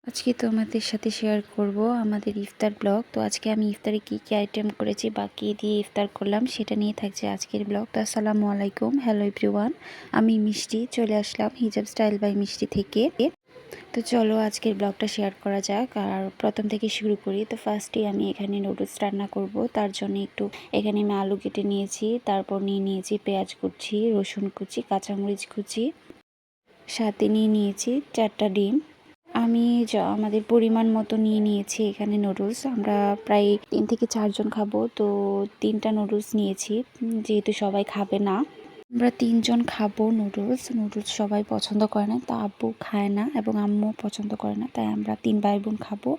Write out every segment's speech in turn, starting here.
আজকে তোমাদের সাথে শেয়ার করব আমাদের ইফতার ব্লগ। তো আজকে আমি ইফতারে কি কি আইটেম করেছি বা কী দিয়ে ইফতার করলাম সেটা নিয়ে থাকছে আজকের ব্লগ। তো আসসালামু আলাইকুম, হ্যালো এভরিওয়ান। আমি মিষ্টি চলে আসলাম হিজাব স্টাইল বাই মিষ্টি থেকে। তো চলো আজকের ব্লগটা শেয়ার করা যাক। আর প্রথম থেকে শুরু করি। তো ফার্স্টে আমি এখানে নুডলস রান্না করব। তার জন্য একটু এখানে আমি আলু কেটে নিয়েছি, তারপর নিয়ে নিয়েছি পেঁয়াজ কুচি, রসুন কুচি, কাঁচামরিচ কুচি, সাথে নিয়ে নিয়েছি 4টা ডিম। আমি আমাদের পরিমাণ মতো নিয়ে নিয়েছি এখানে নুডলস। আমরা প্রায় 3 থেকে 4 জন খাবো, তো 3টা নুডলস নিয়েছি। যেহেতু সবাই খাবে না, আমরা 3 জন খাবো নুডলস। সবাই পছন্দ করে না, তো আব্বু খায় না এবং আম্মু পছন্দ করে না, তাই আমরা 3 ভাই বোন খাবো।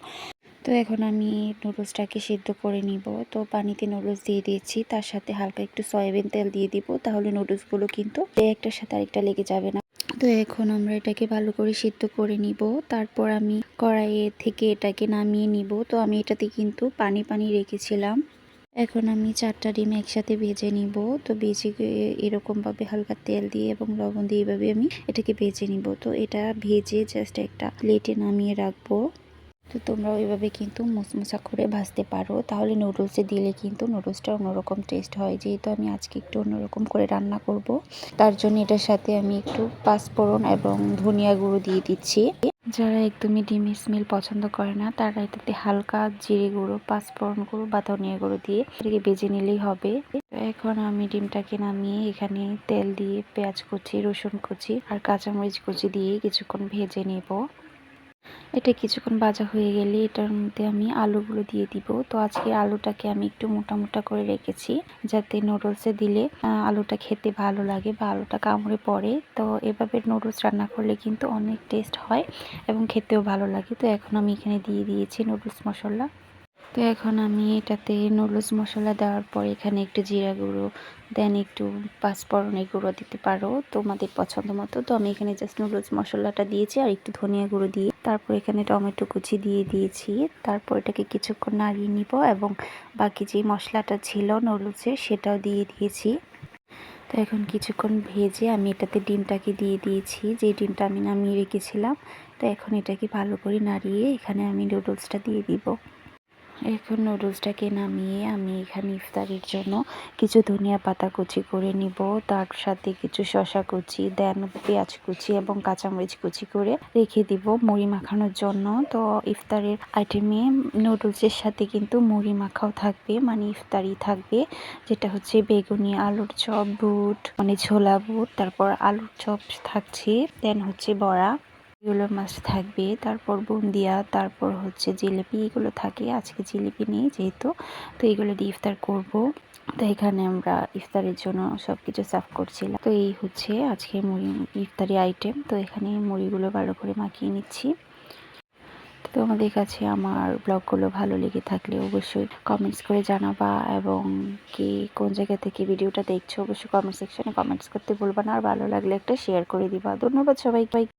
তো এখন আমি নুডলসটাকে সিদ্ধ করে নিব। তো পানিতে নুডলস দিয়ে দিয়েছি, তার সাথে হালকা একটু সয়াবিন তেল দিয়ে দিব, তাহলে নুডলসগুলো কিন্তু একটার সাথে আরেকটা লেগে যাবে না। তো এখন আমরা এটাকে ভালো করে সিদ্ধ করে নিব। তারপর আমি কড়াইয়ে থেকে এটাকে নামিয়ে নিব। তো আমি এটাতে কিন্তু পানি পানি রেখেছিলাম। এখন আমি 4টা ডিম একসাথে ভেজে নিব। তো ভেজে এরকমভাবে হালকা তেল দিয়ে এবং লবণ দিয়ে এভাবে আমি এটাকে ভেজে নিব। তো এটা ভেজে জাস্ট একটা প্লেটে নামিয়ে রাখবো। তো তোমরা ওইভাবে কিন্তু মুচমুচা করে ভাজতে পারো, তাহলে নুডলসে দিলে কিন্তু নুডলসটা অন্যরকম টেস্ট হয়। যেহেতু আমি আজকে একটু অন্যরকম করে রান্না করব, তার জন্য এটার সাথে আমি একটু পাঁচফোড়ন এবং ধনিয়া গুঁড়ো দিয়ে দিচ্ছি। যারা একদমই ডিমের স্মেল পছন্দ করে না, তারা এটাতে হালকা জিরে গুঁড়ো, পাঁচফোড়ন গুঁড়ো বা ধনিয়া গুঁড়ো দিয়ে এটাকে ভেজে নিলেই হবে। এখন আমি ডিমটাকে নামিয়ে এখানে তেল দিয়ে পেঁয়াজ কুচি, রসুন কুচি আর কাঁচামরিচ কুচি দিয়ে কিছুক্ষণ ভেজে নেব। এটা কিছুক্ষণ ভাজা হয়ে গেলে এটার মধ্যে আমি আলুগুলো দিয়ে দিব। তো আজকে আলুটাকে আমি একটু মোটা মোটা করে রেখেছি, যাতে নুডলসে দিলে আলুটা খেতে ভালো লাগে বা আলুটা কামড়ে পড়ে। তো এভাবে নুডলস রান্না করলে কিন্তু অনেক টেস্ট হয় এবং খেতেও ভালো লাগে। তো এখন আমি এখানে দিয়ে দিয়েছি নুডলস মশলা। তো এখন আমি এটাতে নুডলস মশলা দেওয়ার পর এখানে একটু জিরা গুঁড়ো, দেন একটু পাঁচফোড়নের গুঁড়ো দিতে পারো তোমাদের পছন্দ মতো। তো আমি এখানে জাস্ট নুডলস মশলাটা দিয়েছি আর একটু ধনিয়া গুঁড়ো দিয়ে, তারপর এখানে টমেটো কুচি দিয়ে দিয়েছি। তারপর এটাকে কিছুক্ষণ নাড়িয়ে নিব এবং বাকি যে মশলাটা ছিল নুডলসের সেটাও দিয়ে দিয়েছি। তো এখন কিছুক্ষণ ভেজে আমি এটাতে ডিমটাকে দিয়ে দিয়েছি, যে ডিমটা আমি নামিয়ে রেখেছিলাম। তো এখন এটাকে ভালো করে নাড়িয়ে এখানে আমি নুডলসটা দিয়ে দিব। এখন নুডলসটাকে নামিয়ে আমি এখানে ইফতারের জন্য কিছু ধনিয়া পাতা কুচি করে নিব, তার সাথে কিছু শসা কুচি, দেন পেঁয়াজ কুচি এবং কাঁচামরিচ কুচি করে রেখে দিব মুড়ি মাখানোর জন্য। তো ইফতারের আইটেমে নুডলসের সাথে কিন্তু মুড়ি মাখাও থাকবে, মানে ইফতারি থাকবে, যেটা হচ্ছে বেগুনি, আলুর চপ, বুট মানে ছোলা বুট, তারপর আলুর চপ থাকছে, দেন হচ্ছে বড়া, এগুলো মাছ থাকবে, তারপর বুন্দিয়া, তারপর হচ্ছে জিলিপি, এগুলো থাকে। আজকে জিলিপি নেই যেহেতু, তো এগুলো দিয়ে ইফতার করব। তো এখানে আমরা ইফতারের জন্য সব কিছু সার্ভ করছিলাম। তো এই হচ্ছে আজকে মুড়ি ইফতারি আইটেম। তো এখানে মুড়িগুলো ভালো করে মাখিয়ে নিচ্ছি। তো তোমাদের কাছে আমার ব্লগগুলো ভালো লেগে থাকলে অবশ্যই কমেন্টস করে জানাবা, এবং কি কোন জায়গা থেকে ভিডিওটা দেখছো অবশ্যই কমেন্ট সেকশনে কমেন্টস করতে ভুলবা না। আর ভালো লাগলে একটা শেয়ার করে দিবা। ধন্যবাদ সবাইকে।